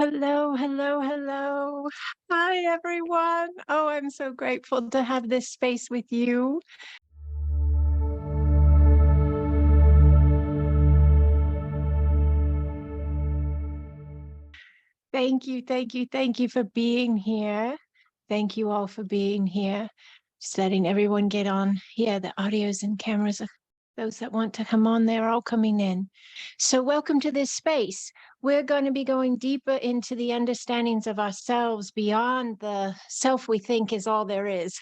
Hello, hello, hello. Hi, everyone. Oh, I'm so grateful to have this space with you. Thank you, thank you, thank you for being here. Thank you all for being here. Just letting everyone get on. Yeah, the audios and cameras, those that want to come on, they're all coming in. So welcome to this space. We're going to be going deeper into the understandings of ourselves beyond the self we think is all there is.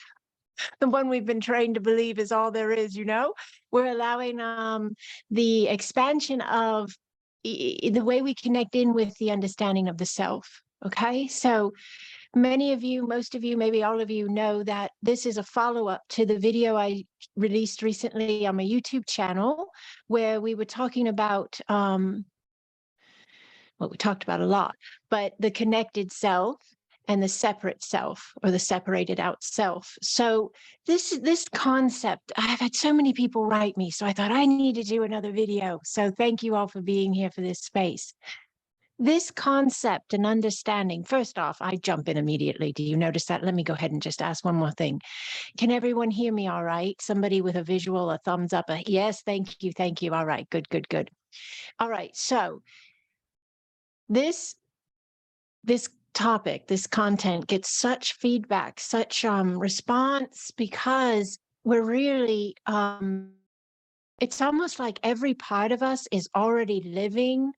The one we've been trained to believe is all there is, we're allowing the expansion of the way we connect in with the understanding of the self. Okay, so many of you, most of you, maybe all of you know that this is a follow-up to the video I released recently on my YouTube channel, where we were talking about what we talked about a lot, but the connected self and the separate self, or the separated out self. So this concept, I've had so many people write me, so I thought I need to do another video. So thank you all for being here for this space. This concept and understanding, first off, I jump in immediately. Do you notice that? Let me go ahead and just ask one more thing. Can everyone hear me all right? Somebody with a visual, a thumbs up, a yes, thank you, thank you. All right, good, good, good. All right, so this topic, this content gets such feedback, such response, because we're really, it's almost like every part of us is already living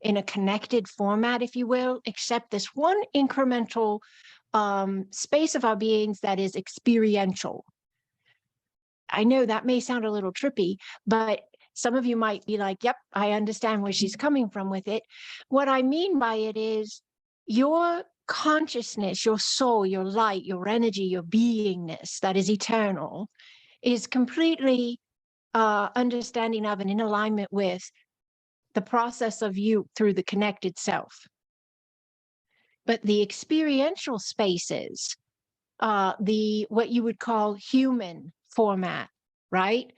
in a connected format, if you will, except this one incremental space of our beings that is experiential. I know that may sound a little trippy, but some of you might be like, yep, I understand where she's coming from with it. What I mean by it is your consciousness, your soul, your light, your energy, your beingness that is eternal is completely understanding of and in alignment with the process of you through the connected self. But the experiential spaces, what you would call human format, right?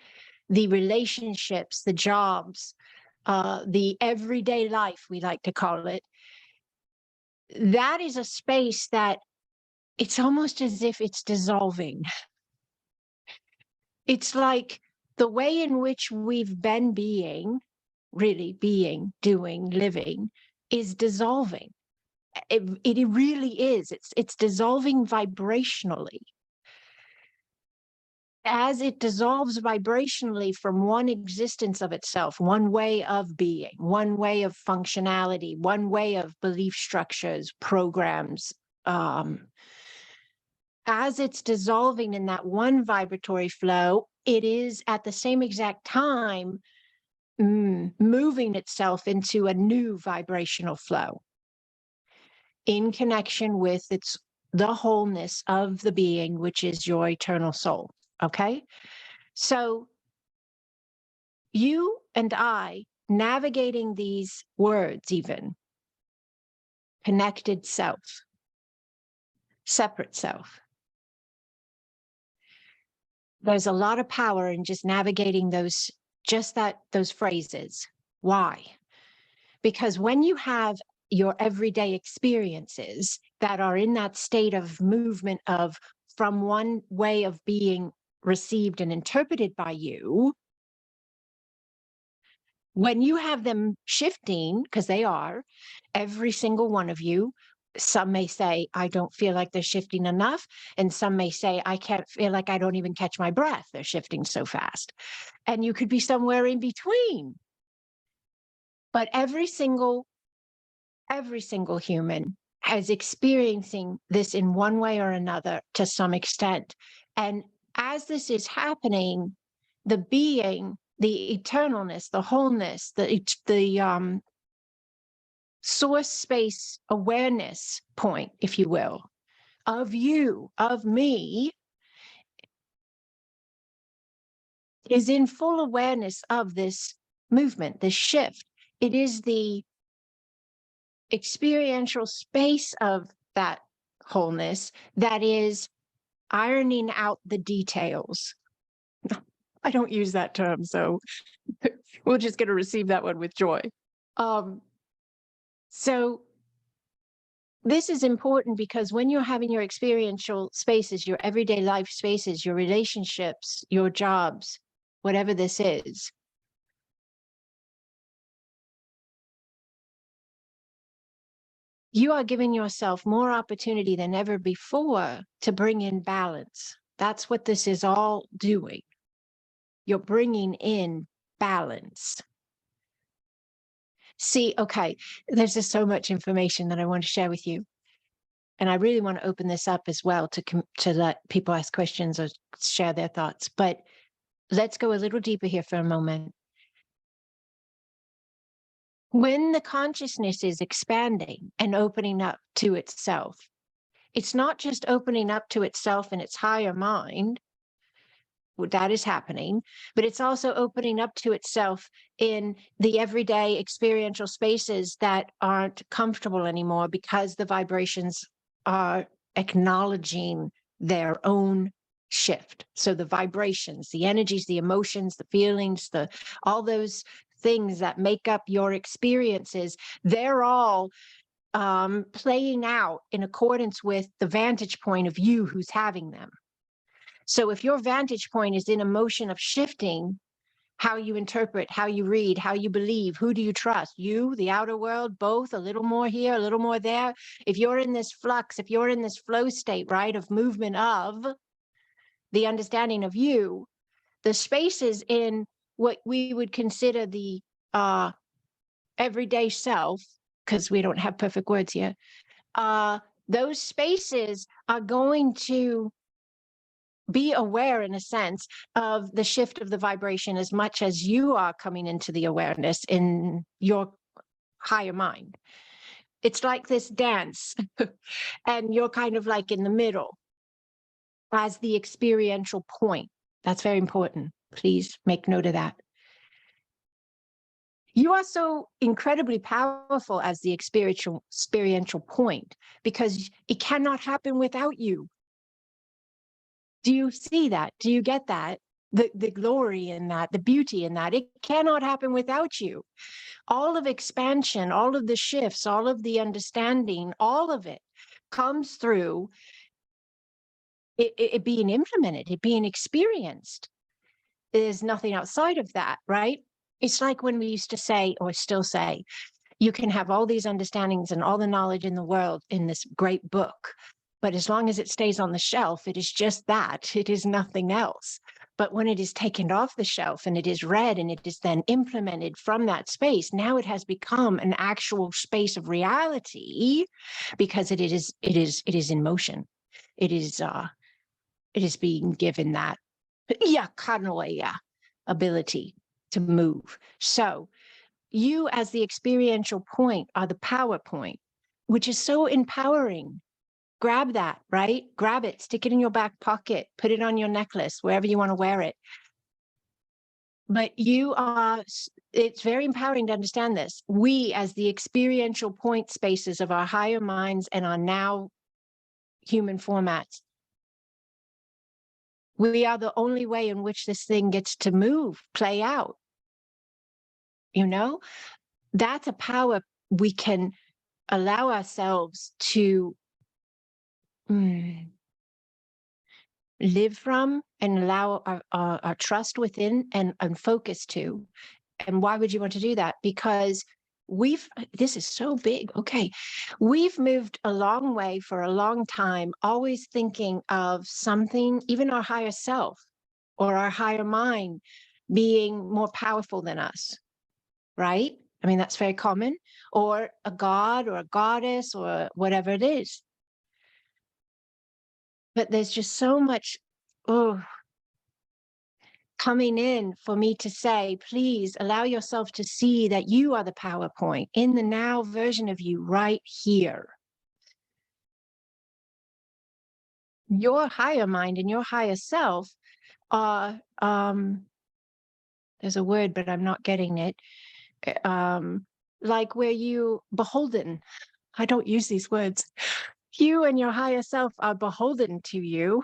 The relationships, the jobs, the everyday life, we like to call it, that is a space that it's almost as if it's dissolving. It's like the way in which we've been being, really being, doing, living, is dissolving. It really is. It's dissolving vibrationally. As it dissolves vibrationally from one existence of itself, one way of being, one way of functionality, one way of belief structures, programs, as it's dissolving in that one vibratory flow, it is at the same exact time moving itself into a new vibrational flow in connection with the wholeness of the being, which is your eternal soul. Okay, so you and I navigating these words, even connected self, separate self. There's a lot of power in just navigating those phrases. Why? Because when you have your everyday experiences that are in that state of movement of from one way of being received and interpreted by you, when you have them shifting, because they are, every single one of you, some may say, I don't feel like they're shifting enough. And some may say, I can't feel like I don't even catch my breath. They're shifting so fast. And you could be somewhere in between. But every single human is experiencing this in one way or another to some extent. And as this is happening, the being, the eternalness, the wholeness, the source space awareness point, if you will, of you, of me, is in full awareness of this movement, this shift. It is the experiential space of that wholeness that is ironing out the details. I don't use that term, so we're just going to receive that one with joy. So this is important because when you're having your experiential spaces, your everyday life spaces, your relationships, your jobs, whatever this is, you are giving yourself more opportunity than ever before to bring in balance. That's what this is all doing. You're bringing in balance. See, okay, there's just so much information that I want to share with you. And I really want to open this up as well to let people ask questions or share their thoughts. But let's go a little deeper here for a moment. When the consciousness is expanding and opening up to itself, it's not just opening up to itself and its higher mind, that is happening, but it's also opening up to itself in the everyday experiential spaces that aren't comfortable anymore because the vibrations are acknowledging their own shift. So the vibrations, the energies, the emotions, the feelings, all those things that make up your experiences, they're all playing out in accordance with the vantage point of you who's having them. So if your vantage point is in a motion of shifting how you interpret, how you read, how you believe, who do you trust? You, the outer world, both, a little more here, a little more there. If you're in this flux, if you're in this flow state, right, of movement of the understanding of you, the spaces in what we would consider the everyday self, because we don't have perfect words here, those spaces are going to be aware, in a sense, of the shift of the vibration as much as you are coming into the awareness in your higher mind. It's like this dance, and you're kind of like in the middle as the experiential point. That's very important. Please make note of that. You are so incredibly powerful as the experiential point because it cannot happen without you. Do you see that? Do you get that? The glory in that, the beauty in that. It cannot happen without you. All of expansion, all of the shifts, all of the understanding, all of it comes through it being implemented, it being experienced. There's nothing outside of that, right? It's like when we used to say, or still say, you can have all these understandings and all the knowledge in the world in this great book, but as long as it stays on the shelf, it is just that. It is nothing else. But when it is taken off the shelf and it is read and it is then implemented from that space, now it has become an actual space of reality because it is in motion. It is being given that ability to move. So you as the experiential point are the power point, which is so empowering. Grab that, right? Grab it, stick it in your back pocket, put it on your necklace, wherever you want to wear it. But it's very empowering to understand this. We, as the experiential point spaces of our higher minds and our now human formats, we are the only way in which this thing gets to move, play out. You know, that's a power we can allow ourselves to live from and allow our trust within and focus to. And why would you want to do that? Because this is so big. Okay. We've moved a long way for a long time, always thinking of something, even our higher self or our higher mind being more powerful than us, right? I mean, that's very common, or a god or a goddess or whatever it is. But there's just so much coming in for me to say, please allow yourself to see that you are the power point in the now version of you right here. Your higher mind and your higher self are, there's a word, but I'm not getting it. Like where you beholden. I don't use these words. You and your higher self are beholden to you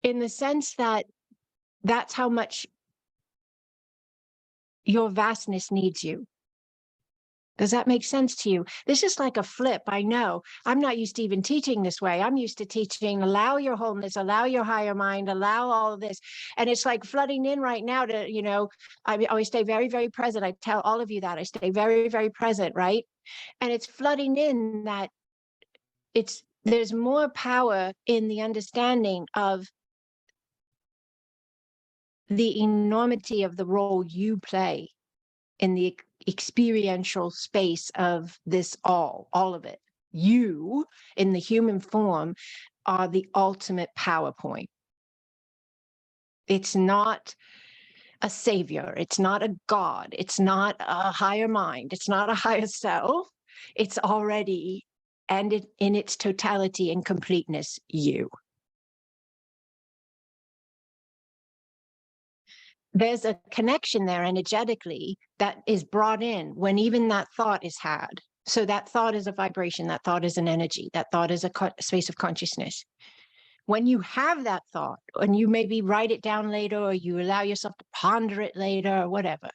in the sense that that's how much your vastness needs you. Does that make sense to you? This is like a flip. I know. I'm not used to even teaching this way. I'm used to teaching, allow your wholeness, allow your higher mind, allow all of this. And it's like flooding in right now to, I always stay very, very present. I tell all of you that I stay very, very present, right? And it's flooding in that there's more power in the understanding of the enormity of the role you play in the experiential space of this all of it. You, in the human form, are the ultimate PowerPoint. It's not a savior. It's not a God. It's not a higher mind. It's not a higher self. It's already, and in its totality and completeness, you. There's a connection there energetically that is brought in when even that thought is had. So that thought is a vibration, that thought is an energy, that thought is a space of consciousness. When you have that thought, and you maybe write it down later, or you allow yourself to ponder it later, or whatever,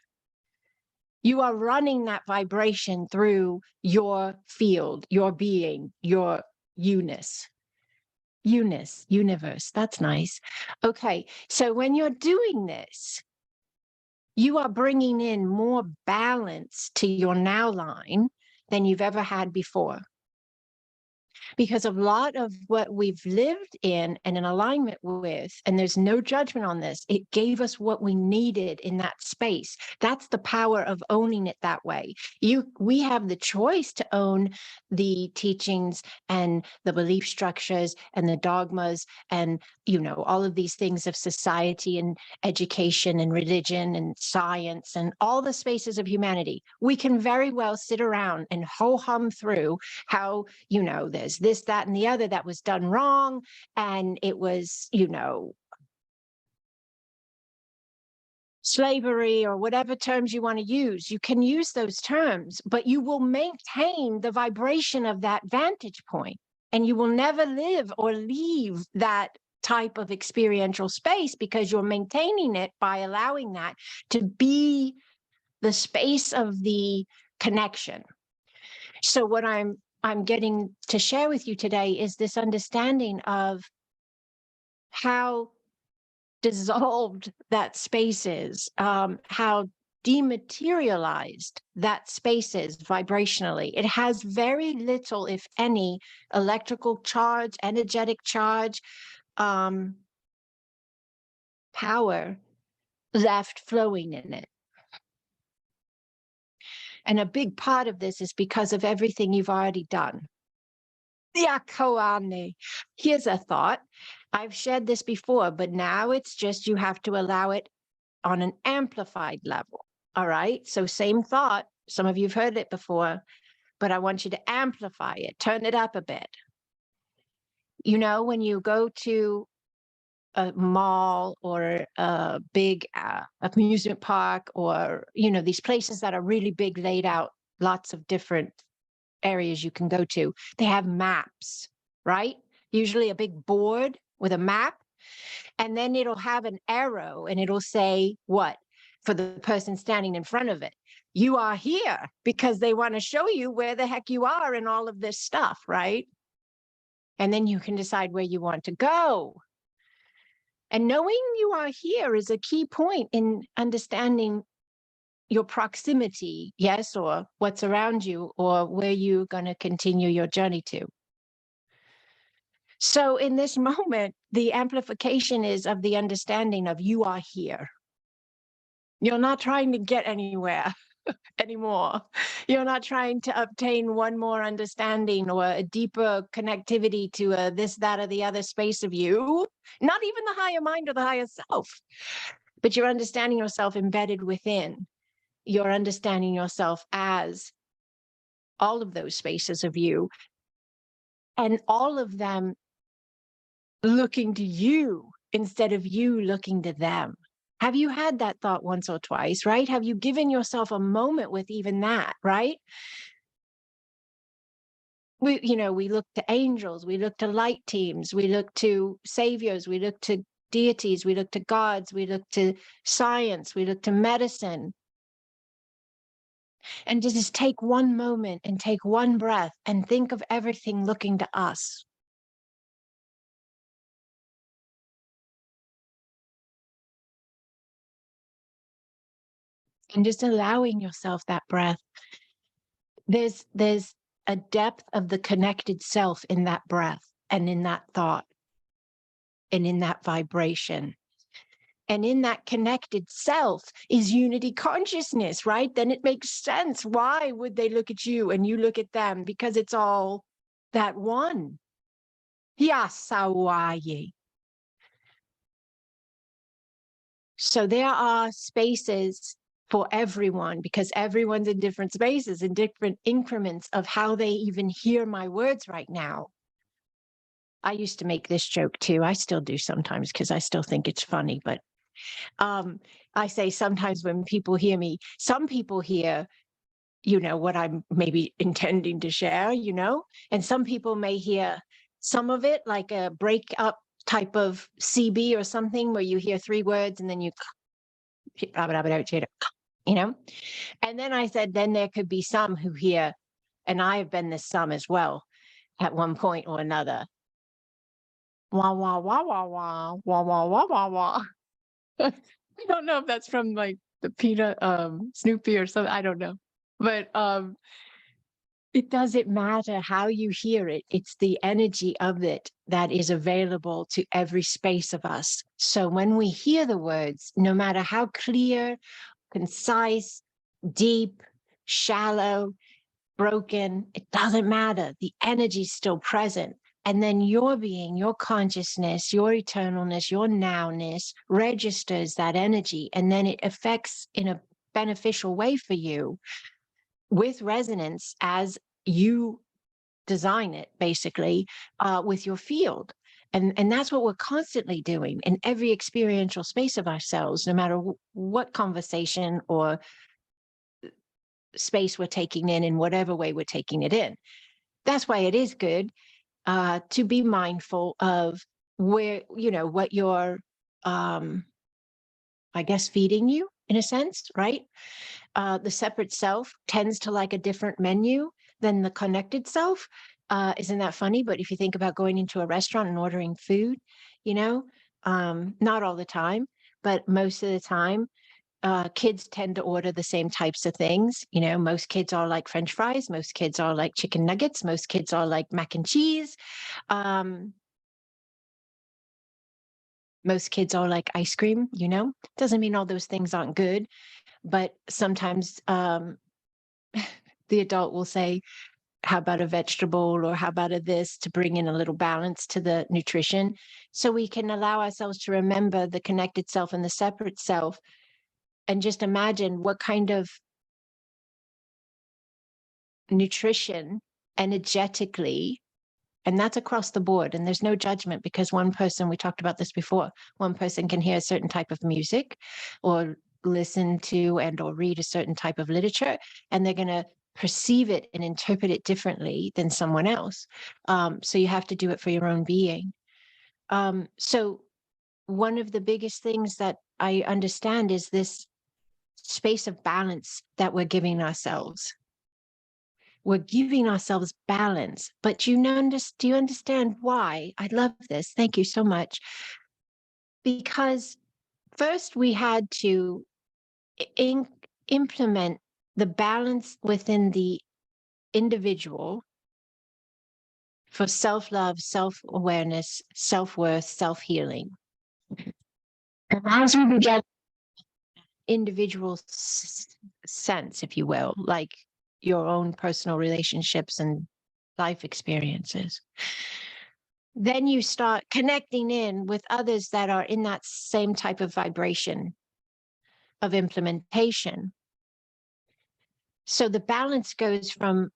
you are running that vibration through your field, your being, your universe. That's nice. Okay, so when you're doing this, you are bringing in more balance to your now line than you've ever had before. Because a lot of what we've lived in and in alignment with, and there's no judgment on this, it gave us what we needed in that space. That's the power of owning it that way. We have the choice to own the teachings and the belief structures and the dogmas and, all of these things of society and education and religion and science and all the spaces of humanity. We can very well sit around and ho-hum through how, there's this, that, and the other that was done wrong. And it was, slavery or whatever terms you want to use. You can use those terms, but you will maintain the vibration of that vantage point. And you will never live or leave that type of experiential space because you're maintaining it by allowing that to be the space of the connection. So what I'm getting to share with you today is this understanding of how dissolved that space is, how dematerialized that space is vibrationally. It has very little, if any, electrical charge, energetic charge, power left flowing in it. And a big part of this is because of everything you've already done. Here's a thought. I've shared this before, but now it's just you have to allow it on an amplified level. All right. So same thought. Some of you've heard it before, but I want you to amplify it, turn it up a bit. When you go to a mall or a big amusement park or, these places that are really big, laid out, lots of different areas you can go to, they have maps, right? Usually a big board with a map. And then it'll have an arrow and it'll say what? For the person standing in front of it. You are here because they want to show you where the heck you are in all of this stuff, right? And then you can decide where you want to go. And knowing you are here is a key point in understanding your proximity, yes, or what's around you, or where you're going to continue your journey to. So in this moment, the amplification is of the understanding of you are here. You're not trying to get anywhere anymore. You're not trying to obtain one more understanding or a deeper connectivity to this, that, or the other space of you, not even the higher mind or the higher self, but you're understanding yourself embedded within. You're understanding yourself as all of those spaces of you, and all of them looking to you instead of you looking to them. Have you had that thought once or twice, right? Have you given yourself a moment with even that, right? We look to angels, we look to light teams, we look to saviors, we look to deities, we look to gods, we look to science, we look to medicine. And just take one moment and take one breath and think of everything looking to us. And just allowing yourself that breath. There's a depth of the connected self in that breath and in that thought and in that vibration. And in that connected self is unity consciousness, right? Then it makes sense. Why would they look at you and you look at them? Because it's all that one. Yasawaye. So there are spaces for everyone, because everyone's in different spaces, in different increments of how they even hear my words right now. I used to make this joke too. I still do sometimes because I still think it's funny, but I say sometimes when people hear me, some people hear, what I'm maybe intending to share, and some people may hear some of it like a breakup type of CB or something where you hear 3 words and then you and then I said, then there could be some who hear, and I have been this some as well at one point or another. Wah, wah, wah, wah, wah, wah, wah, wah, wah, wah. I don't know if that's from like the Peanut Snoopy or something. I don't know. But it doesn't matter how you hear it. It's the energy of it that is available to every space of us. So when we hear the words, no matter how clear, concise, deep, shallow, broken, it doesn't matter. The energy is still present. And then your being, your consciousness, your eternalness, your nowness registers that energy. And then it affects in a beneficial way for you with resonance as you design it, basically, with your field. And that's what we're constantly doing in every experiential space of ourselves, no matter what conversation or space we're taking in whatever way we're taking it in. That's why it is good to be mindful of where, what you're, I guess, feeding you in a sense, right? The separate self tends to like a different menu than the connected self. Isn't that funny? But if you think about going into a restaurant and ordering food, not all the time, but most of the time, kids tend to order the same types of things. Most kids are like French fries. Most kids are like chicken nuggets. Most kids are like mac and cheese. Most kids are like ice cream, Doesn't mean all those things aren't good, but sometimes the adult will say, how about a vegetable or how about a this to bring in a little balance to the nutrition, so we can allow ourselves to remember the connected self and the separate self, and just imagine what kind of nutrition energetically, and that's across the board, and there's no judgment, because one person, we talked about this before, one person can hear a certain type of music or listen to and or read a certain type of literature, and they're going to perceive it and interpret it differently than someone else. So you have to do it for your own being. So one of the biggest things that I understand is this space of balance that we're giving ourselves. We're giving ourselves balance, but do you understand why? I love this. Thank you so much. Because first we had to implement the balance within the individual for self-love, self-awareness, self-worth, self-healing. And as we began individual sense, if you will, like your own personal relationships and life experiences, then you start connecting in with others that are in that same type of vibration of implementation. So the balance goes from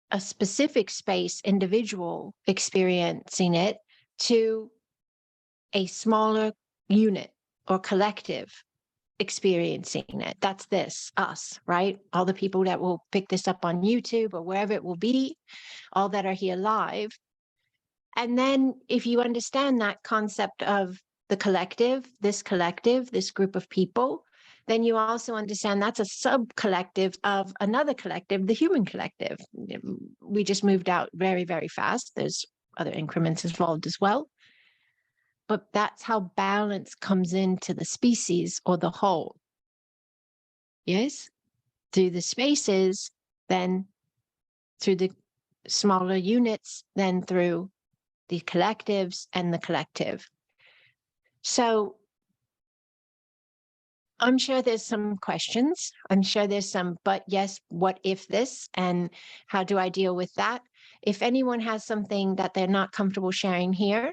a specific space, individual experiencing it, to a smaller unit or collective experiencing it. That's us, right? All the people that will pick this up on YouTube or wherever it will be, all that are here live. And then if you understand that concept of the collective, this group of people, then you also understand that's a sub-collective of another collective, the human collective. We just moved out very, very fast. There's other increments involved as well. But that's how balance comes into the species or the whole. Yes? Through the spaces, then through the smaller units, then through the collectives and the collective. So I'm sure there's some questions. I'm sure there's some, but yes, what if this, and how do I deal with that? If anyone has something that they're not comfortable sharing here,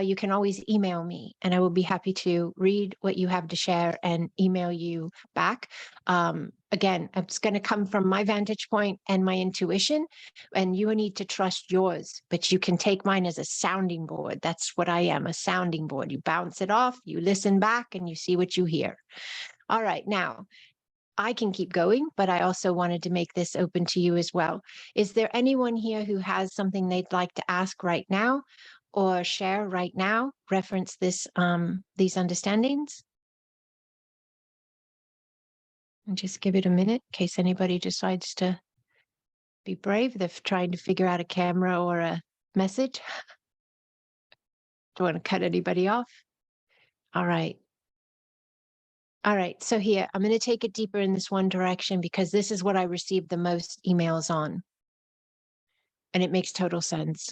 you can always email me and I will be happy to read what you have to share and email you back. Again, it's going to come from my vantage point and my intuition, and you need to trust yours, but you can take mine as a sounding board. That's what I am, a sounding board. You bounce it off, you listen back, and you see what you hear. All right, now I can keep going, but I also wanted to make this open to you as well. Is there anyone here who has something they'd like to ask right now or share right now, reference this, these understandings? And just give it a minute in case anybody decides to be brave. They're trying to figure out a camera or a message. Don't want to cut anybody off. All right. All right, so here, I'm going to take it deeper in this one direction because this is what I received the most emails on. And it makes total sense.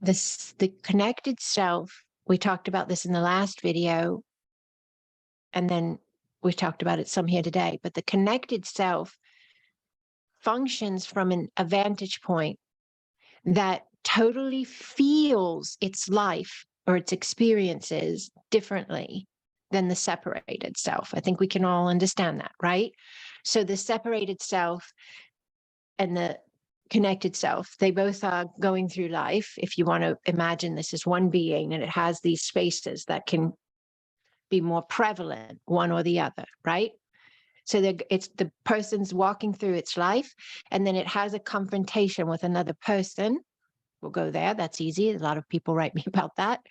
The connected self, we talked about this in the last video, and then we talked about it some here today, but the connected self functions from a vantage point that totally feels its life or its experiences differently than the separated self. I think we can all understand that, right? So the separated self and the connected self, they both are going through life. If you want to imagine this as one being, and it has these spaces that can be more prevalent, one or the other, right? So it's the person's walking through its life, and then it has a confrontation with another person. We'll go there. That's easy. A lot of people write me about that.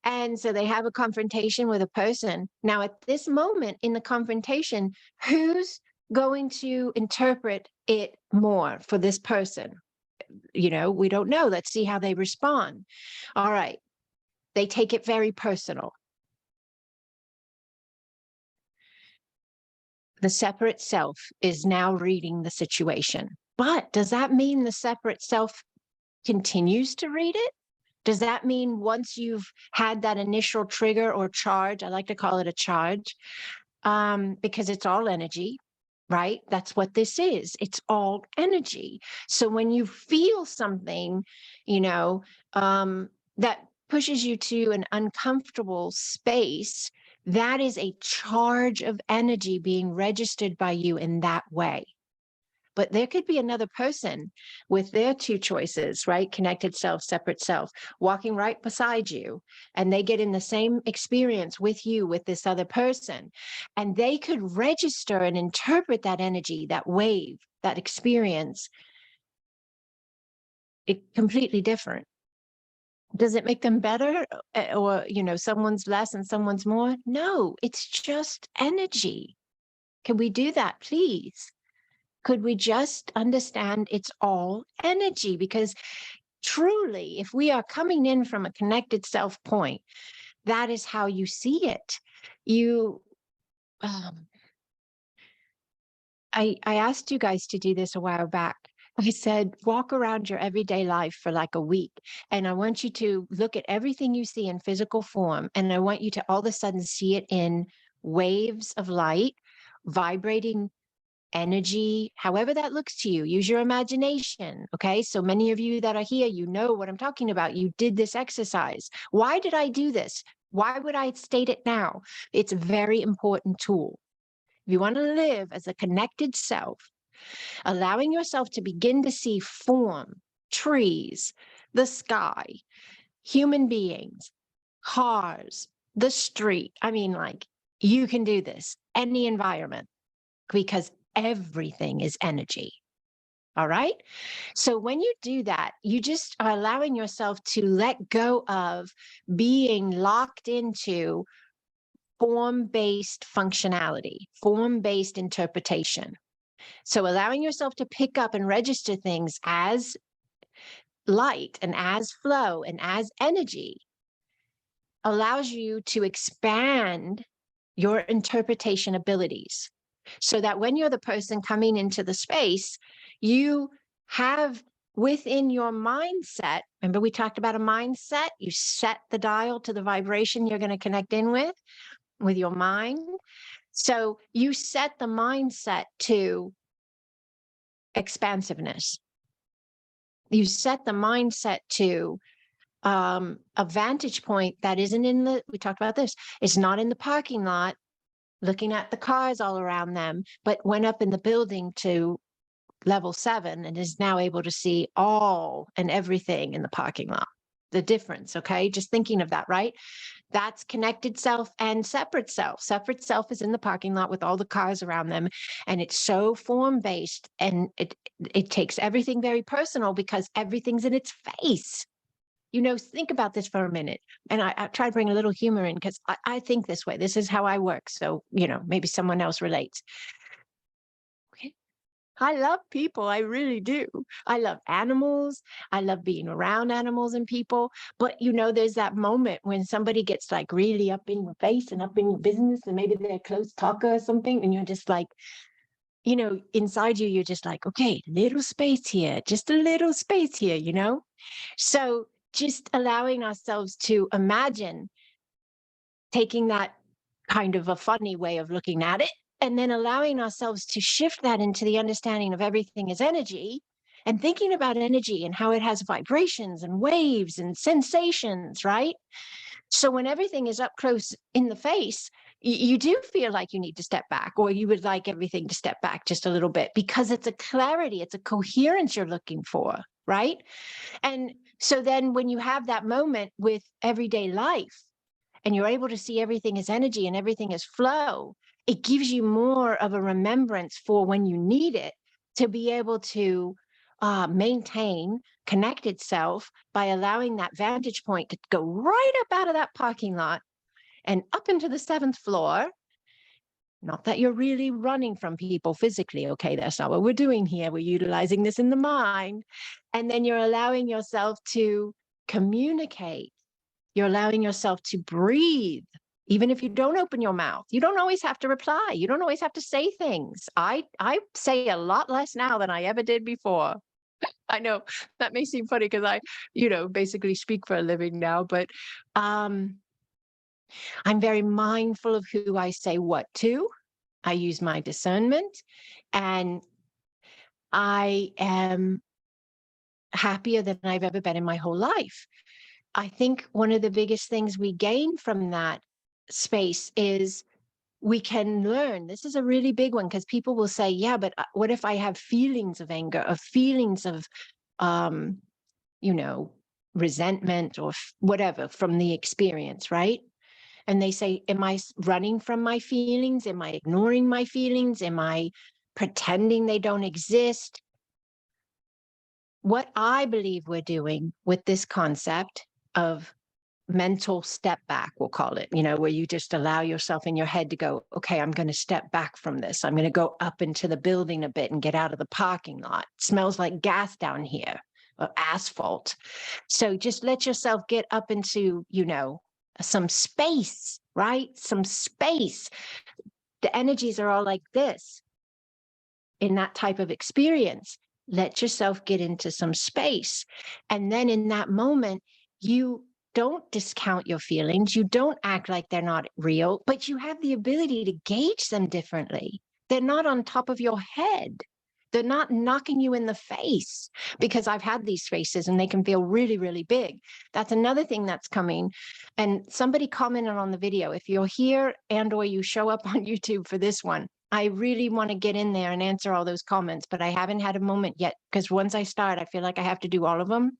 And so they have a confrontation with a person. Now, at this moment in the confrontation, who's going to interpret it more for this person? You know, we don't know. Let's see how they respond. All right. They take it very personal. The separate self is now reading the situation. But does that mean the separate self continues to read it? Does that mean once you've had that initial trigger or charge, I like to call it a charge, because it's all energy, right? That's what this is. It's all energy. So when you feel something, you know, that pushes you to an uncomfortable space, that is a charge of energy being registered by you in that way. But there could be another person with their two choices, right? Connected self, separate self, walking right beside you, and they get in the same experience with you, with this other person. And they could register and interpret that energy, that wave, that experience, it completely different. Does it make them better? Or, you know, someone's less and someone's more? No, it's just energy. Can we do that, please? Could we just understand it's all energy? Because truly, if we are coming in from a connected self point, that is how you see it. You, I asked you guys to do this a while back. I said, walk around your everyday life for like a week. And I want you to look at everything you see in physical form. And I want you to all of a sudden see it in waves of light, vibrating energy, however that looks to you. Use your imagination. Okay. So many of you that are here, you know what I'm talking about. You did this exercise. Why did I do this? Why would I state it now? It's a very important tool. If you want to live as a connected self, allowing yourself to begin to see form, trees, the sky, human beings, cars, the street. I mean, like, you can do this, any environment, because everything is energy. All right. So when you do that, you just are allowing yourself to let go of being locked into form-based functionality, form-based interpretation. So allowing yourself to pick up and register things as light and as flow and as energy allows you to expand your interpretation abilities, so that when you're the person coming into the space, you have within your mindset, remember we talked about a mindset, you set the dial to the vibration you're going to connect in with your mind. So you set the mindset to expansiveness. You set the mindset to a vantage point that isn't in the, we talked about this, it's not in the parking lot looking at the cars all around them, but went up in the building to level 7 and is now able to see all and everything in the parking lot. The difference, okay? Just thinking of that, right? That's connected self and separate self. Separate self is in the parking lot with all the cars around them, and it's so form-based, and it takes everything very personal because everything's in its face. You know, think about this for a minute. And I try to bring a little humor in because I think this way. This is how I work. So, you know, maybe someone else relates. Okay. I love people. I really do. I love animals. I love being around animals and people. But, you know, there's that moment when somebody gets like really up in your face and up in your business, and maybe they're a close talker or something. And you're just like, you know, inside you, you're just like, okay, little space here, just a little space here, you know? So just allowing ourselves to imagine taking that kind of a funny way of looking at it, and then allowing ourselves to shift that into the understanding of everything as energy, and thinking about energy and how it has vibrations and waves and sensations, right? So when everything is up close in the face, you do feel like you need to step back, or you would like everything to step back just a little bit, because it's a clarity, it's a coherence you're looking for, right? And so then when you have that moment with everyday life and you're able to see everything as energy and everything as flow, it gives you more of a remembrance for when you need it to be able to maintain connected self by allowing that vantage point to go right up out of that parking lot and up into the 7th floor. Not that you're really running from people physically, okay? That's not what we're doing here. We're utilizing this in the mind. And then you're allowing yourself to communicate. You're allowing yourself to breathe. Even if you don't open your mouth, you don't always have to reply. You don't always have to say things. I say a lot less now than I ever did before. I know that may seem funny because I, you know, basically speak for a living now, but I'm very mindful of who I say what to. I use my discernment, and I am happier than I've ever been in my whole life. I think one of the biggest things we gain from that space is we can learn. This is a really big one, because people will say, yeah, but what if I have feelings of anger, or feelings of, you know, resentment or whatever from the experience, right? And they say, am I running from my feelings? Am I ignoring my feelings? Am I pretending they don't exist? What I believe we're doing with this concept of mental step back, we'll call it, you know, where you just allow yourself in your head to go, okay, I'm going to step back from this. I'm going to go up into the building a bit and get out of the parking lot. It smells like gas down here, or asphalt. So just let yourself get up into, you know, some space, right? Some space. The energies are all like this in that type of experience. Let yourself get into some space. And then in that moment, you don't discount your feelings. You don't act like they're not real, but you have the ability to gauge them differently. They're not on top of your head. They're not knocking you in the face, because I've had these faces and they can feel really, really big. That's another thing that's coming. And somebody commented on the video, if you're here and or you show up on YouTube for this one, I really want to get in there and answer all those comments, but I haven't had a moment yet, because once I start, I feel like I have to do all of them.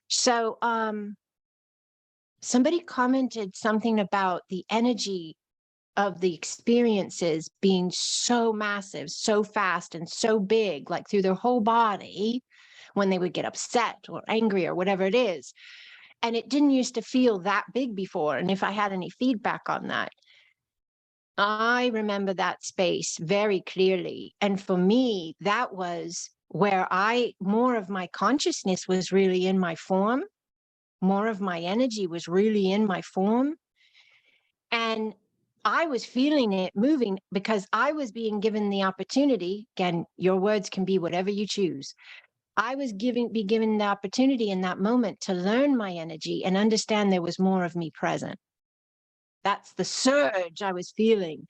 So somebody commented something about the energy of the experiences being so massive, so fast, and so big, like through their whole body when they would get upset or angry or whatever it is. And it didn't used to feel that big before. And if I had any feedback on that. I remember that space very clearly. And for me, that was where more of my consciousness was really in my form, more of my energy was really in my form. And I was feeling it moving because I was being given the opportunity. Again, your words can be whatever you choose. I was be given the opportunity in that moment to learn my energy and understand there was more of me present. That's the surge I was feeling.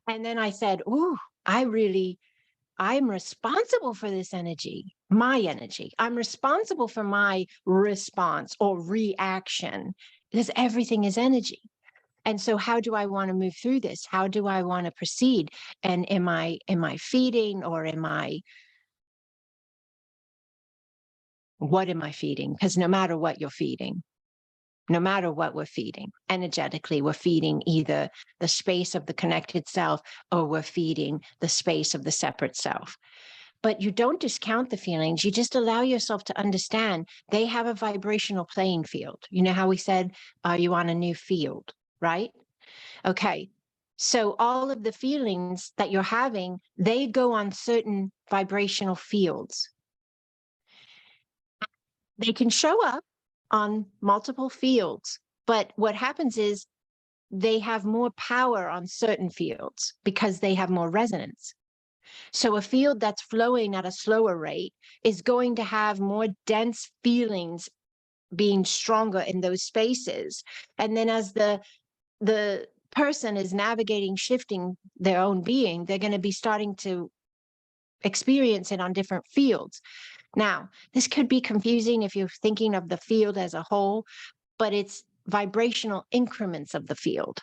And then I said, ooh, I'm responsible for this energy, my energy. I'm responsible for my response or reaction because everything is energy. And so how do I want to move through this? How do I want to proceed? And am I feeding, or what am I feeding? Because no matter what you're feeding, no matter what we're feeding, energetically, we're feeding either the space of the connected self or we're feeding the space of the separate self. But you don't discount the feelings. You just allow yourself to understand they have a vibrational playing field. You know how we said, are you on a new field, right? Okay. So all of the feelings that you're having, they go on certain vibrational fields. They can show up on multiple fields, but what happens is they have more power on certain fields because they have more resonance. So a field that's flowing at a slower rate is going to have more dense feelings being stronger in those spaces. And then as the person is navigating, shifting their own being, they're going to be starting to experience it on different fields. Now, this could be confusing if you're thinking of the field as a whole, but it's vibrational increments of the field.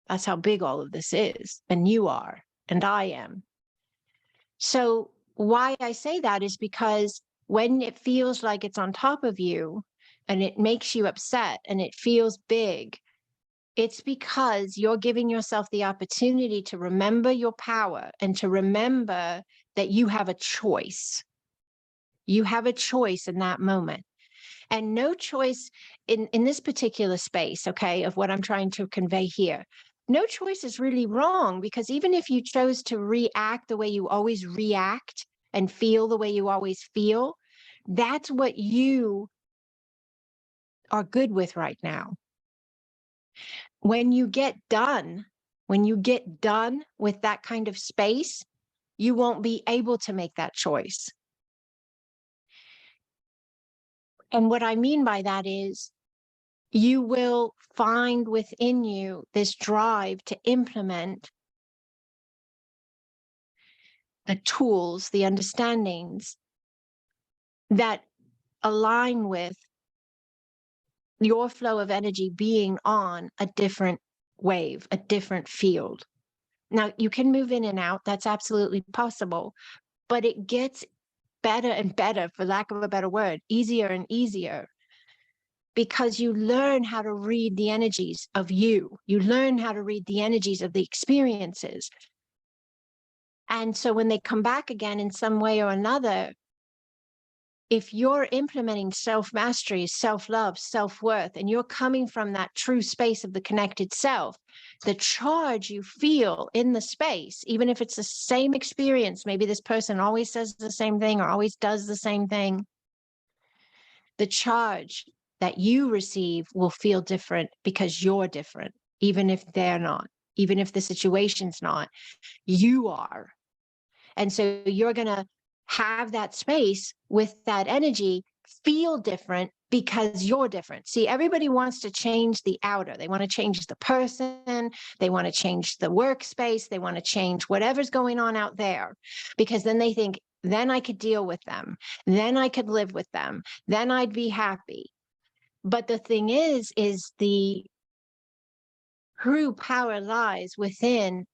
That's how big all of this is. And you are, and I am. So why I say that is because when it feels like it's on top of you and it makes you upset and it feels big, it's because you're giving yourself the opportunity to remember your power and to remember that you have a choice. You have a choice in that moment. And no choice in this particular space, okay, of what I'm trying to convey here. No choice is really wrong, because even if you chose to react the way you always react and feel the way you always feel, that's what you are good with right now. When you get done with that kind of space, you won't be able to make that choice. And what I mean by that is you will find within you this drive to implement the tools, the understandings that align with your flow of energy being on a different wave, a different field. Now, you can move in and out. That's absolutely possible, but it gets better and better, for lack of a better word, easier and easier, because you learn how to read the energies of you. You learn how to read the energies of the experiences. And so when they come back again in some way or another, if you're implementing self-mastery, self-love, self-worth, and you're coming from that true space of the connected self, the charge you feel in the space, even if it's the same experience, maybe this person always says the same thing or always does the same thing, the charge that you receive will feel different because you're different, even if they're not, even if the situation's not, you are. And so you're going to have that space with that energy feel different because you're different. See, everybody wants to change the outer. They want to change the person. They want to change the workspace. They want to change whatever's going on out there, because then they think, then I could deal with them. Then I could live with them. Then I'd be happy. But the thing is the true power lies within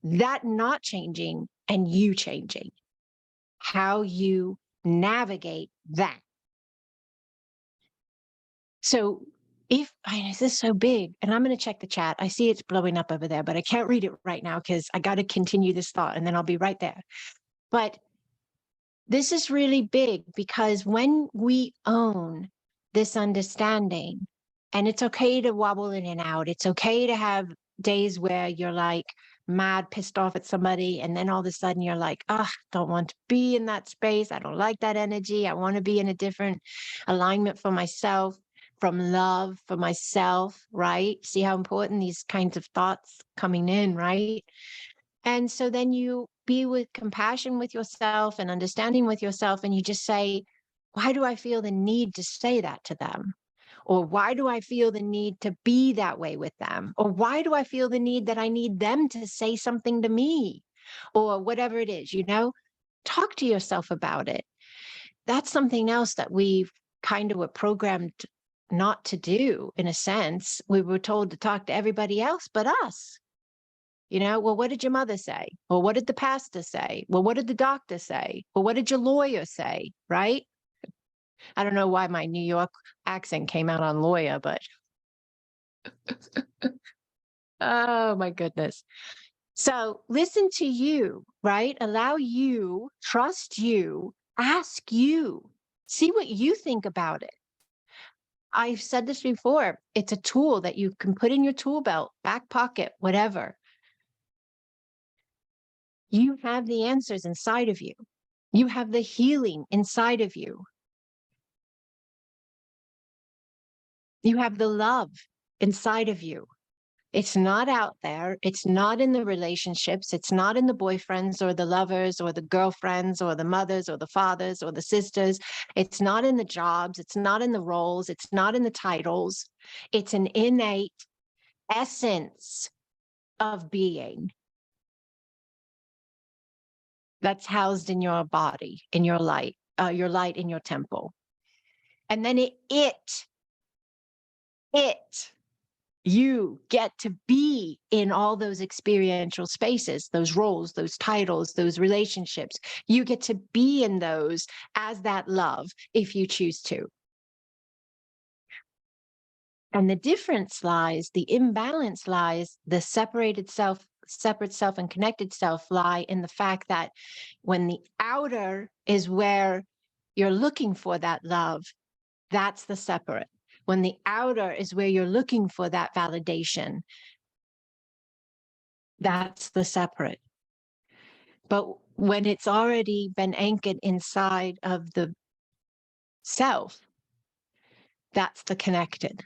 that not changing and you changing, how you navigate that. So this is so big, and I'm going to check the chat. I see it's blowing up over there, but I can't read it right now because I got to continue this thought and then I'll be right there. But this is really big, because when we own this understanding, and it's okay to wobble in and out, it's okay to have days where you're like mad, pissed off at somebody, and then all of a sudden you're like, oh, don't want to be in that space. I don't like that energy. I want to be in a different alignment for myself, from love for myself, right? See how important these kinds of thoughts coming in, right? And so then you be with compassion with yourself and understanding with yourself, and you just say, why do I feel the need to say that to them? Or why do I feel the need to be that way with them? Or why do I feel the need that I need them to say something to me? Or whatever it is, talk to yourself about it. That's something else that we've kind of were programmed not to do, in a sense. We were told to talk to everybody else but us. Well, what did your mother say? Well, what did the pastor say? Well, what did the doctor say? Well, what did your lawyer say? Right? I don't know why my New York accent came out on lawyer, but oh my goodness. So listen to you, right? Allow you, trust you, ask you, see what you think about it. I've said this before. It's a tool that you can put in your tool belt, back pocket, whatever. You have the answers inside of you. You have the healing inside of you. You have the love inside of you. It's not out there. It's not in the relationships. It's not in the boyfriends or the lovers or the girlfriends or the mothers or the fathers or the sisters. It's not in the jobs. It's not in the roles. It's not in the titles. It's an innate essence of being that's housed in your body, in your light in your temple. And then you get to be in all those experiential spaces, those roles, those titles, those relationships. You get to be in those as that love if you choose to. And the difference lies, the imbalance lies, the separate self and connected self lie in the fact that when the outer is where you're looking for that love, that's the separate. When the outer is where you're looking for that validation, that's the separate. But when it's already been anchored inside of the self, that's the connected.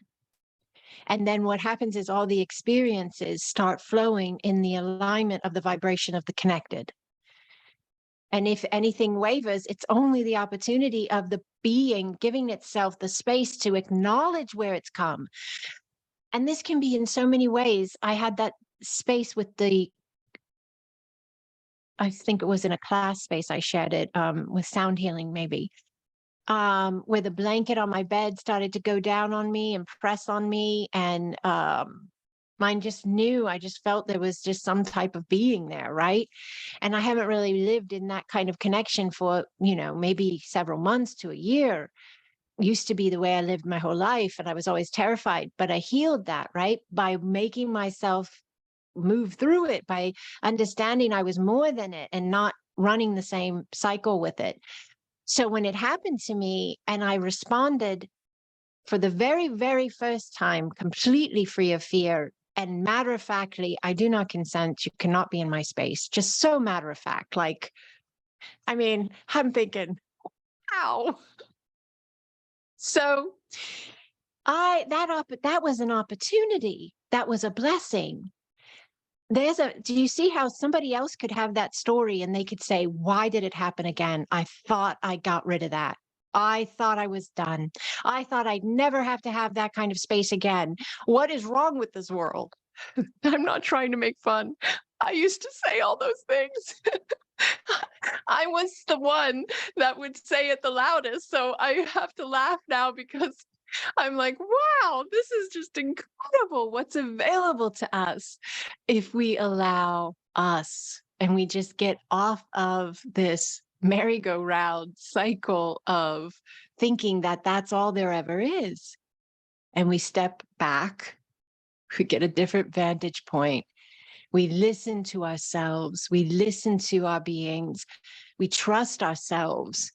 And then what happens is all the experiences start flowing in the alignment of the vibration of the connected. And if anything wavers, it's only the opportunity of the being giving itself the space to acknowledge where it's come. And this can be in so many ways. I had that space with I think it was in a class space I shared it with sound healing maybe, where the blanket on my bed started to go down on me and press on me. And mine just knew, I just felt there was just some type of being there, right? And I haven't really lived in that kind of connection for, maybe several months to a year. Used to be the way I lived my whole life, and I was always terrified, but I healed that, right? By making myself move through it, by understanding I was more than it and not running the same cycle with it. So when it happened to me and I responded for the very, very first time, completely free of fear and matter of factly, I do not consent. You cannot be in my space. Just so matter of fact. Like, I'm thinking, ow. So that was an opportunity. That was a blessing. Do you see how somebody else could have that story and they could say, why did it happen again? I thought I got rid of that. I thought I was done. I thought I'd never have to have that kind of space again. What is wrong with this world? I'm not trying to make fun. I used to say all those things. I was the one that would say it the loudest. So I have to laugh now because I'm like, wow, this is just incredible what's available to us if we allow us and we just get off of this merry-go-round cycle of thinking that that's all there ever is. And we step back, we get a different vantage point. We listen to ourselves, we listen to our beings, we trust ourselves.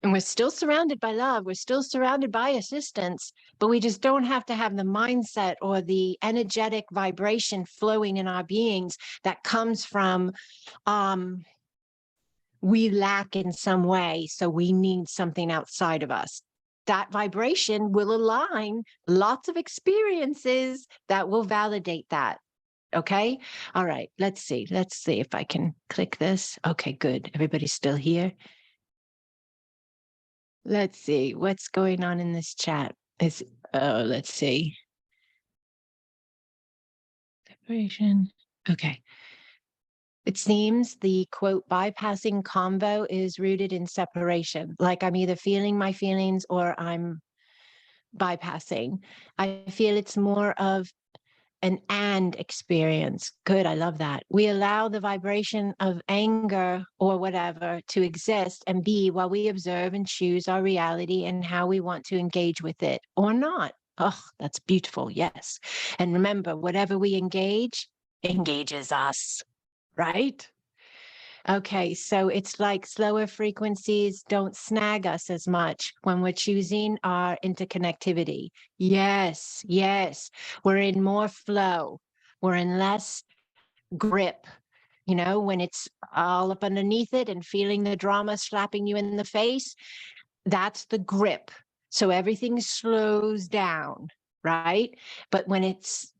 And we're still surrounded by love. We're still surrounded by assistance, but we just don't have to have the mindset or the energetic vibration flowing in our beings that comes from we lack in some way, so we need something outside of us. That vibration will align lots of experiences that will validate that. Okay. All right. Let's see. Let's see if I can click this. Okay, good. Everybody's still here. Let's see what's going on in this chat. Let's see. Separation. Okay. It seems the quote, bypassing convo is rooted in separation. Like I'm either feeling my feelings or I'm bypassing. I feel it's more of an and experience. Good. I love that. We allow the vibration of anger or whatever to exist and be while we observe and choose our reality and how we want to engage with it or not. Oh, that's beautiful. Yes. And remember, whatever we engage engages us, right? Okay, so it's like slower frequencies don't snag us as much when we're choosing our interconnectivity. Yes, yes. We're in more flow. We're in less grip, when it's all up underneath it and feeling the drama slapping you in the face. That's the grip. So everything slows down, right? But when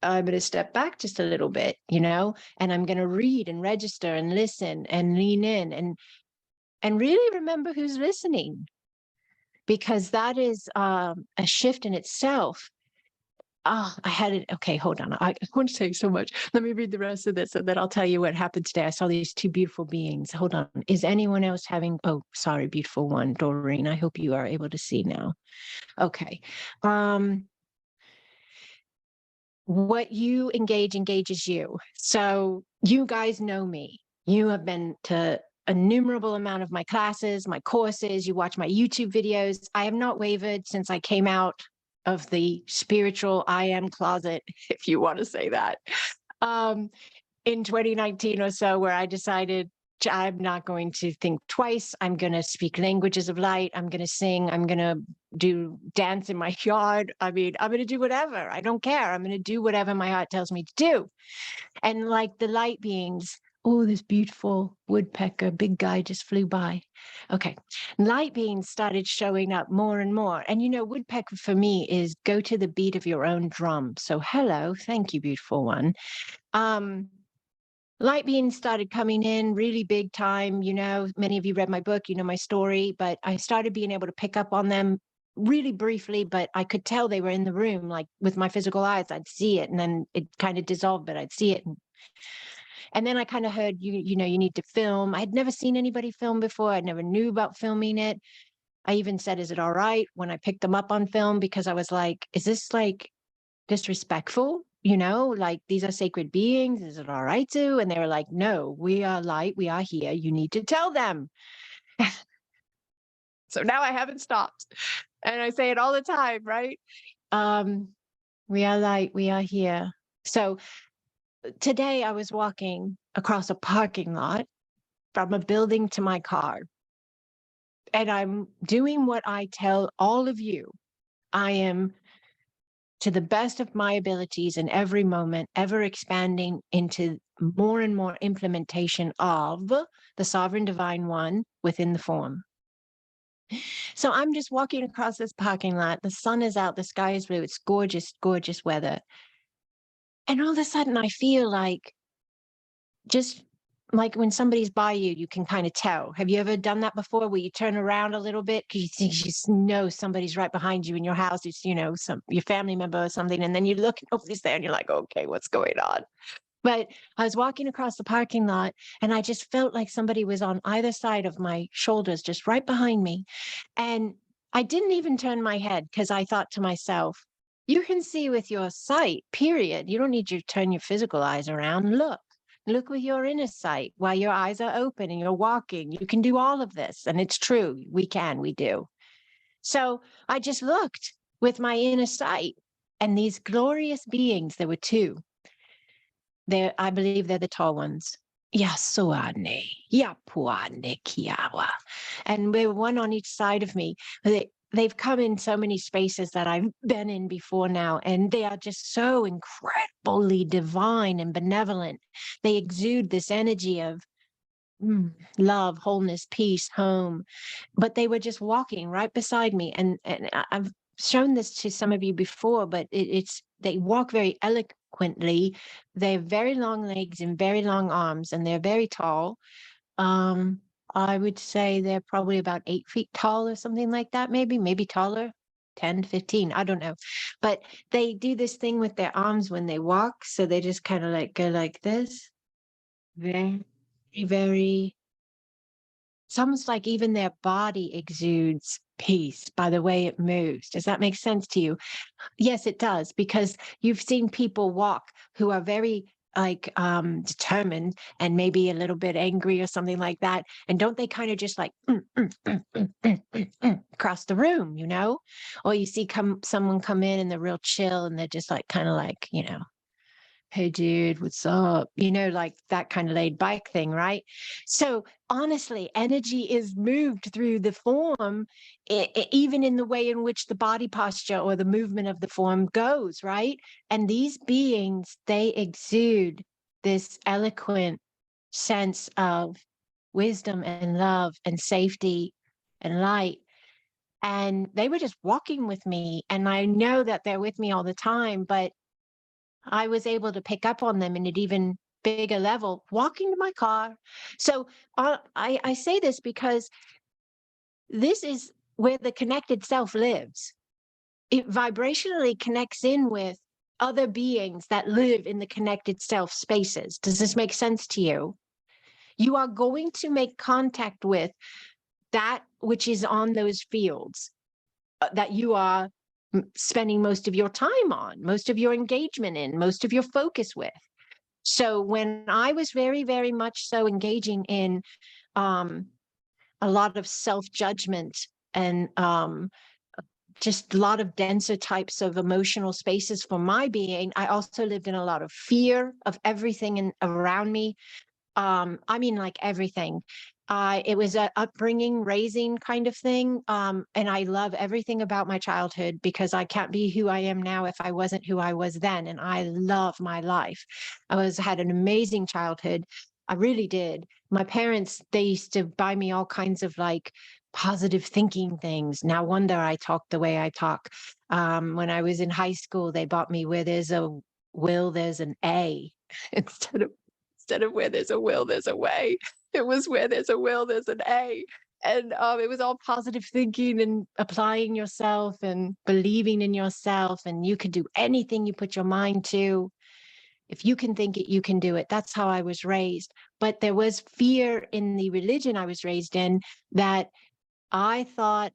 I'm going to step back just a little bit, and I'm going to read and register and listen and lean in and really remember who's listening, because that is a shift in itself. I had it. Okay, hold on. I want to say so much. Let me read the rest of this and then I'll tell you what happened today. I saw these two beautiful beings. Hold on. Is anyone else having, oh, sorry, beautiful one, Doreen. I hope you are able to see now. Okay. What you engages you. So you guys know me. You have been to innumerable amount of my classes, my courses. You watch my YouTube videos. I have not wavered since I came out of the spiritual I am closet, if you want to say that, in 2019 or so, where I decided I'm not going to think twice. I'm going to speak languages of light. I'm going to sing. I'm going to dance in my yard. I mean, I'm going to do whatever. I don't care. I'm going to do whatever my heart tells me to do. And like the light beings, oh, this beautiful woodpecker, big guy just flew by. Okay. Light beings started showing up more and more. And, woodpecker for me is go to the beat of your own drum. So hello. Thank you, beautiful one. Light beings started coming in really big time. Many of you read my book, my story, but I started being able to pick up on them really briefly, but I could tell they were in the room, like with my physical eyes. I'd see it and then it kind of dissolved, but I'd see it. And then I kind of heard, you need to film. I had never seen anybody film before. I never knew about filming it. I even said, is it all right when I picked them up on film? Because I was like, is this like disrespectful? Like these are sacred beings. Is it all right to? And they were like, no, we are light. We are here. You need to tell them. So now I haven't stopped. And I say it all the time, right? We are light. We are here. So today I was walking across a parking lot from a building to my car. And I'm doing what I tell all of you. I am, to the best of my abilities in every moment, ever expanding into more and more implementation of the sovereign divine one within the form. So I'm just walking across this parking lot. The sun is out. The sky is blue. It's gorgeous, gorgeous weather. And all of a sudden I feel like, just like when somebody's by you, you can kind of tell. Have you ever done that before, where you turn around a little bit because you just know somebody's right behind you in your house? It's, your family member or something. And then you look and nobody's there and you're like, okay, what's going on? But I was walking across the parking lot and I just felt like somebody was on either side of my shoulders, just right behind me. And I didn't even turn my head because I thought to myself, you can see with your sight, period. You don't need to turn your physical eyes around. Look with your inner sight while your eyes are open and you're walking. You can do all of this. And it's true. We do. So I just looked with my inner sight, and these glorious beings, there were two. I believe they're the tall ones. Yasuane, Yapuane Kiawa. And they were one on each side of me. They've come in so many spaces that I've been in before now, and they are just so incredibly divine and benevolent. They exude this energy of love, wholeness, peace, home. But they were just walking right beside me. And I've shown this to some of you before, but they walk very eloquently. They have very long legs and very long arms, and they're very tall. I would say they're probably about 8 feet tall or something like that, maybe taller, 10 to 15, I don't know. But they do this thing with their arms when they walk. So they just kind of like go like this. Very, very, it's almost like even their body exudes peace by the way it moves. Does that make sense to you? Yes, it does, because you've seen people walk who are very like determined and maybe a little bit angry or something like that. And don't they kind of just like across the room, you know? Or you see someone come in and they're real chill and they're just like kind of like, hey dude, what's up? Like that kind of laid back thing, right? So honestly, energy is moved through the form, even in the way in which the body posture or the movement of the form goes, right? And these beings, they exude this eloquent sense of wisdom and love and safety and light. And they were just walking with me. And I know that they're with me all the time, but I was able to pick up on them in an even bigger level walking to my car. So I say this because this is where the connected self lives. It vibrationally connects in with other beings that live in the connected self spaces. Does this make sense to you? You are going to make contact with that which is on those fields that you are spending most of your time on, most of your engagement in, most of your focus with. So when I was very, very much so engaging in a lot of self-judgment and just a lot of denser types of emotional spaces for my being, I also lived in a lot of fear of everything around me. I mean, like everything. It was a upbringing, raising kind of thing. And I love everything about my childhood because I can't be who I am now if I wasn't who I was then. And I love my life. Had an amazing childhood. I really did. My parents, they used to buy me all kinds of like positive thinking things. No wonder I talk the way I talk. When I was in high school, they bought me where there's a will, there's an A instead of where there's a will, there's a way. It was where there's a will, there's an A. And it was all positive thinking and applying yourself and believing in yourself. And you can do anything you put your mind to. If you can think it, you can do it. That's how I was raised. But there was fear in the religion I was raised in that I thought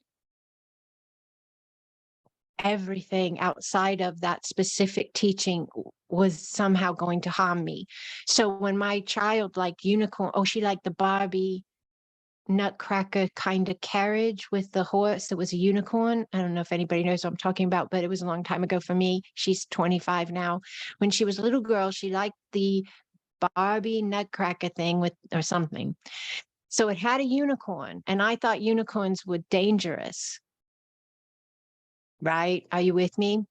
everything outside of that specific teaching was somehow going to harm me. So when my child liked unicorn, she liked the Barbie Nutcracker kind of carriage with the horse that was a unicorn. I don't know if anybody knows what I'm talking about, but it was a long time ago for me. She's 25 now. When she was a little girl, she liked the Barbie Nutcracker thing or something. So it had a unicorn, and I thought unicorns were dangerous. Right? Are you with me?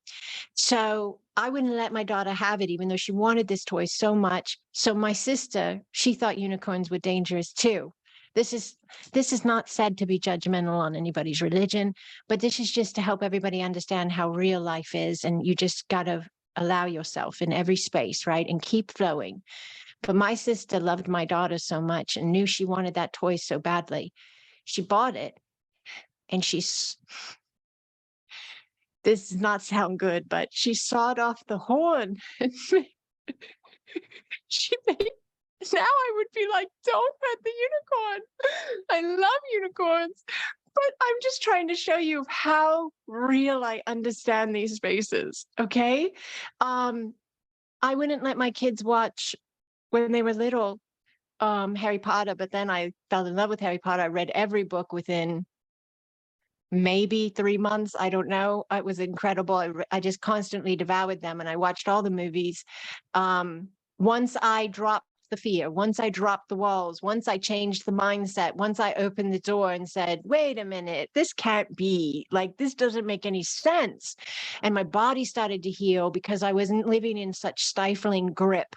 So I wouldn't let my daughter have it, even though she wanted this toy so much. So my sister, she thought unicorns were dangerous too. This is not said to be judgmental on anybody's religion, but this is just to help everybody understand how real life is. And you just got to allow yourself in every space, right? And keep flowing. But my sister loved my daughter so much and knew she wanted that toy so badly. She bought it, and this does not sound good, but she sawed off the horn. She made, now I would be like, don't hurt the unicorn. I love unicorns. But I'm just trying to show you how real I understand these spaces, okay? I wouldn't let my kids watch, when they were little, Harry Potter, but then I fell in love with Harry Potter. I read every book within maybe 3 months. I don't know. It was incredible. I just constantly devoured them, and I watched all the movies. Once I dropped the fear, once I dropped the walls, once I changed the mindset, once I opened the door and said, wait a minute, this can't be, like, this doesn't make any sense. And my body started to heal because I wasn't living in such stifling grip.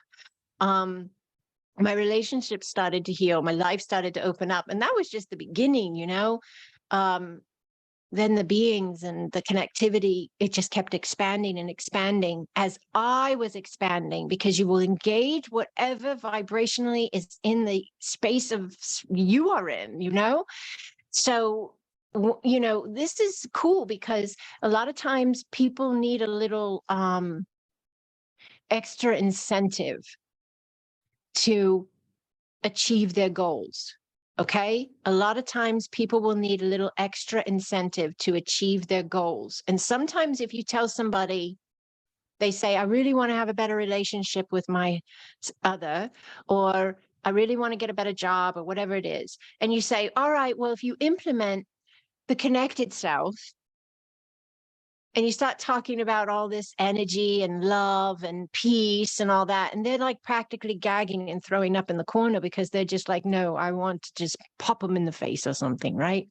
My relationship started to heal, my life started to open up. And that was just the beginning, you know. Then the beings and the connectivity, it just kept expanding and expanding as I was expanding, because you will engage whatever vibrationally is in the space of you are in, you know? So, you know, this is cool because a lot of times people need a little extra incentive to achieve their goals. Okay. A lot of times people will need a little extra incentive to achieve their goals. And sometimes if you tell somebody, they say, I really want to have a better relationship with my other, or I really want to get a better job, or whatever it is. And you say, all right, well, if you implement the connected self, and you start talking about all this energy and love and peace and all that, and they're like practically gagging and throwing up in the corner because they're just like, no, I want to just pop them in the face or something, right?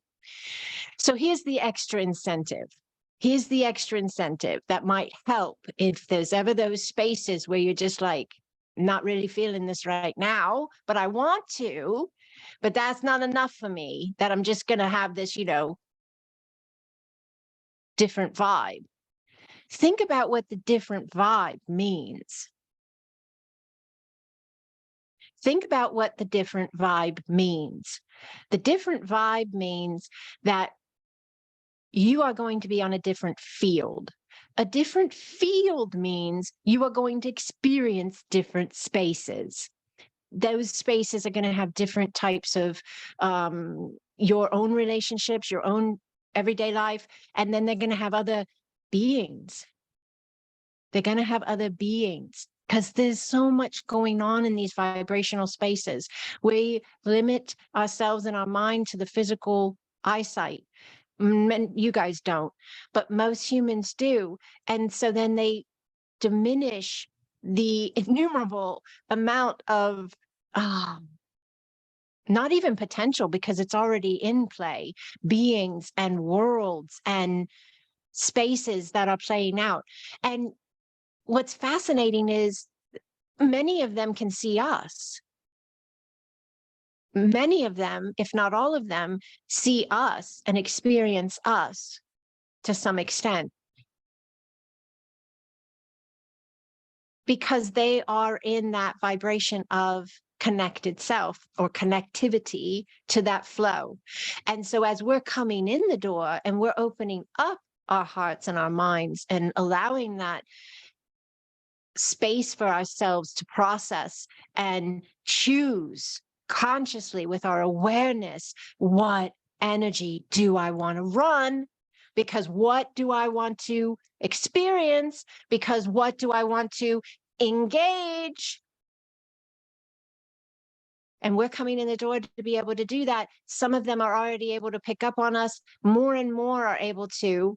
So here's the extra incentive. Here's the extra incentive that might help if there's ever those spaces where you're just like, not really feeling this right now, but I want to, but that's not enough for me, that I'm just going to have this, you know, different vibe. Think about what the different vibe means. Think about what the different vibe means. The different vibe means that you are going to be on a different field. A different field means you are going to experience different spaces. Those spaces are going to have different types of your own relationships, your own everyday life, and then they're going to have other beings. They're going to have other beings because there's so much going on in these vibrational spaces. We limit ourselves and our mind to the physical eyesight. You guys don't, but most humans do. And so then they diminish the innumerable amount of not even potential, because it's already in play, beings and worlds and spaces that are playing out. And what's fascinating is many of them can see us. Many of them, if not all of them, see us and experience us to some extent, because they are in that vibration of connected self or connectivity to that flow. And so as we're coming in the door and we're opening up our hearts and our minds and allowing that space for ourselves to process and choose consciously with our awareness, what energy do I want to run? Because what do I want to experience? Because what do I want to engage? And we're coming in the door to be able to do that. Some of them are already able to pick up on us. More and more are able to,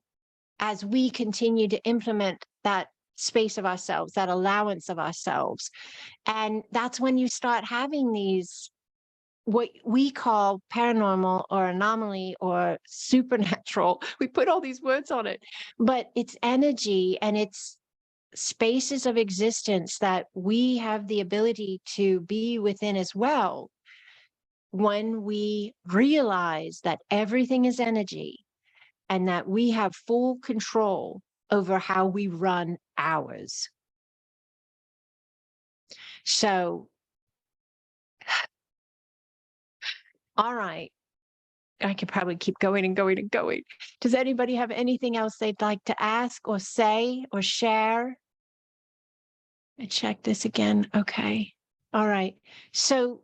as we continue to implement that space of ourselves, that allowance of ourselves. And that's when you start having these, what we call paranormal or anomaly or supernatural. We put all these words on it, but it's energy and it's spaces of existence that we have the ability to be within as well, when we realize that everything is energy and that we have full control over how we run ours. So, all right, I could probably keep going and going and going. Does anybody have anything else they'd like to ask or say or share? I check this again. Okay. All right. So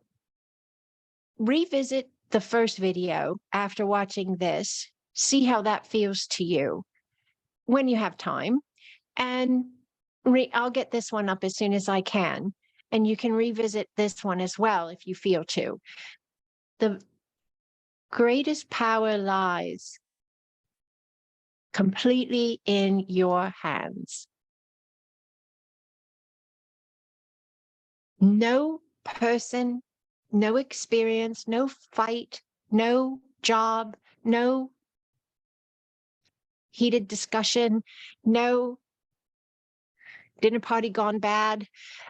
revisit the first video after watching this. See how that feels to you when you have time. And I'll get this one up as soon as I can. And you can revisit this one as well if you feel to. The greatest power lies completely in your hands. No person, no experience, no fight, no job, no heated discussion, no dinner party gone bad.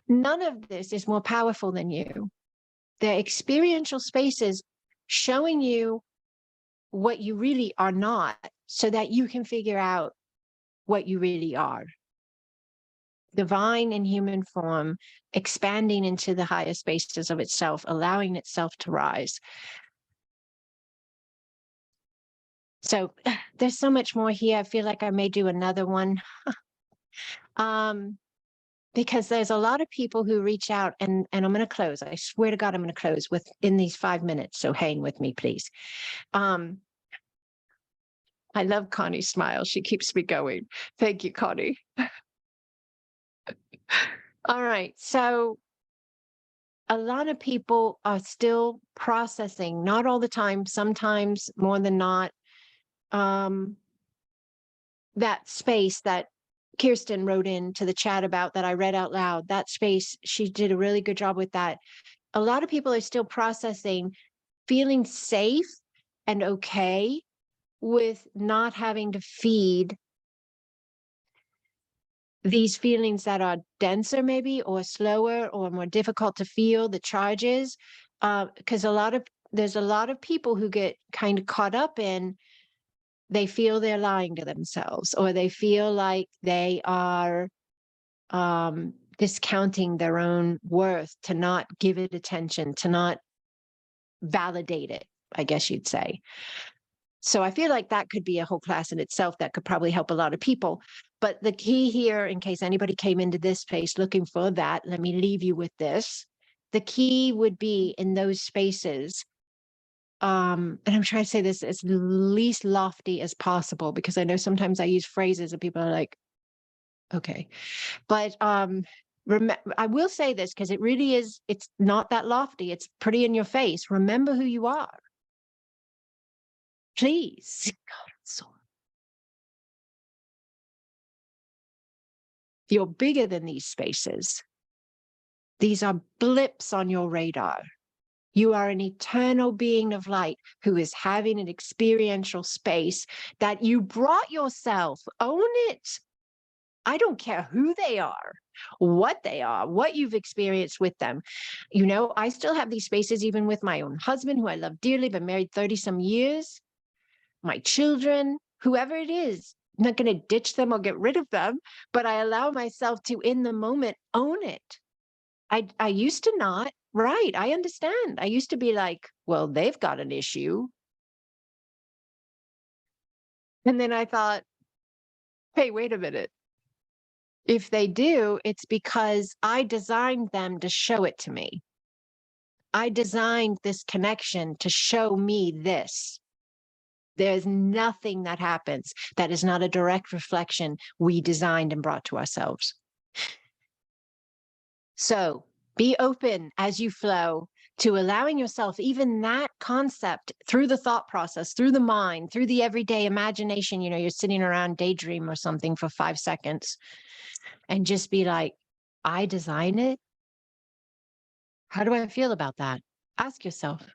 None of this is more powerful than you. The experiential spaces showing you what you really are not, so that you can figure out what you really are. Divine in human form, expanding into the higher spaces of itself, allowing itself to rise. So there's so much more here. I feel like I may do another one. Because there's a lot of people who reach out, and I'm going to close. I swear to God, I'm going to close within these 5 minutes. So hang with me, please. I love Connie's smile. She keeps me going. Thank you, Connie. All right. So a lot of people are still processing, not all the time, sometimes more than not, that space that Kirsten wrote into the chat about, that I read out loud, that space, she did a really good job with that. A lot of people are still processing feeling safe and okay with not having to feed these feelings that are denser maybe, or slower, or more difficult to feel, the charges, because there's a lot of people who get kind of caught up in, they feel they're lying to themselves, or they feel like they are discounting their own worth, to not give it attention, to not validate it, I guess you'd say. So I feel like that could be a whole class in itself that could probably help a lot of people. But the key here, in case anybody came into this space looking for that, let me leave you with this. The key would be in those spaces, and I'm trying to say this as least lofty as possible, because I know sometimes I use phrases and people are like, okay. But I will say this, because it really is, it's not that lofty. It's pretty in your face. Remember who you are. Please. You're bigger than these spaces. These are blips on your radar. You are an eternal being of light who is having an experiential space that you brought yourself. Own it. I don't care who they are, what you've experienced with them. You know, I still have these spaces even with my own husband, who I love dearly, been married 30 some years, my children, whoever it is. I'm not going to ditch them or get rid of them, but I allow myself to, in the moment, own it. I used to not, right? I understand. I used to be like, well, they've got an issue. And then I thought, hey, wait a minute. If they do, it's because I designed them to show it to me. I designed this connection to show me this. There's nothing that happens that is not a direct reflection we designed and brought to ourselves. So be open as you flow to allowing yourself even that concept through the thought process, through the mind, through the everyday imagination. You know, you're sitting around daydream or something for 5 seconds and just be like, I designed it. How do I feel about that? Ask yourself,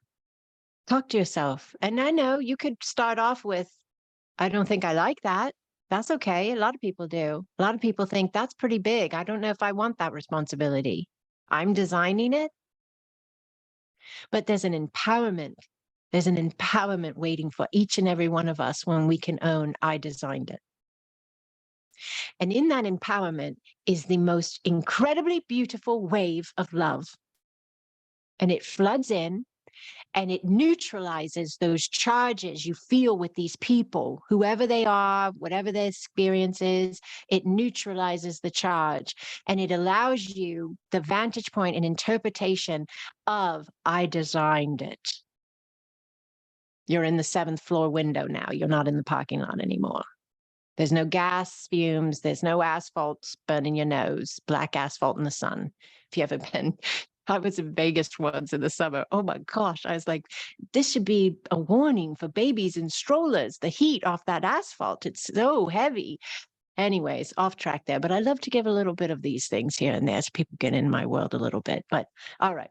talk to yourself. And I know you could start off with, I don't think I like that. That's okay. A lot of people do. A lot of people think that's pretty big. I don't know if I want that responsibility. I'm designing it. But there's an empowerment. There's an empowerment waiting for each and every one of us when we can own, I designed it. And in that empowerment is the most incredibly beautiful wave of love. And it floods in and it neutralizes those charges you feel with these people, whoever they are, whatever their experience is. It neutralizes the charge and it allows you the vantage point and interpretation of, I designed it. You're in the 7th floor window now. You're not in the parking lot anymore. There's no gas fumes. There's no asphalt burning your nose, black asphalt in the sun. If you ever been, I was in Vegas once in the summer. Oh my gosh. I was like, this should be a warning for babies in strollers. The heat off that asphalt, it's so heavy. Anyways, off track there. But I love to give a little bit of these things here and there so people get in my world a little bit. But all right.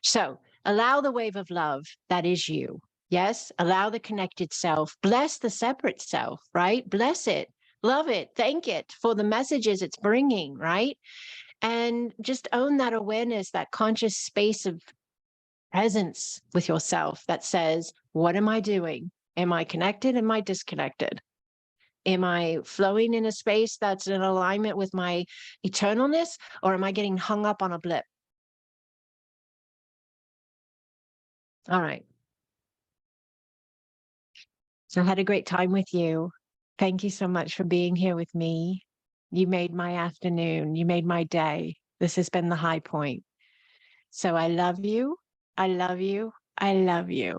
So allow the wave of love that is you. Yes, allow the connected self. Bless the separate self, right? Bless it, love it, thank it for the messages it's bringing, right? And just own that awareness, that conscious space of presence with yourself that says, what am I doing? Am I connected? Am I disconnected? Am I flowing in a space that's in alignment with my eternalness, or am I getting hung up on a blip? All right. So I had a great time with you. Thank you so much for being here with me. You made my afternoon. You made my day. This has been the high point. So I love you. I love you. I love you.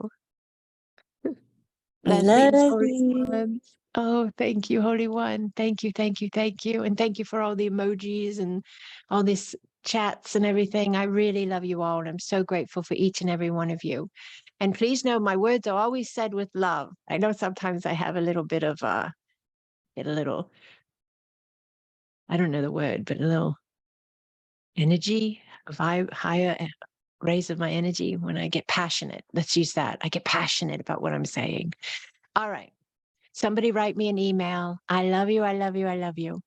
Blessings, Love Holy you. One. Oh, thank you, Holy One. Thank you, thank you, thank you. And thank you for all the emojis and all these chats and everything. I really love you all. And I'm so grateful for each and every one of you. And please know my words are always said with love. I know sometimes I have a little bit of a little, I don't know the word, but a little energy, higher raise of my energy when I get passionate. Let's use that. I get passionate about what I'm saying. All right. Somebody write me an email. I love you. I love you. I love you.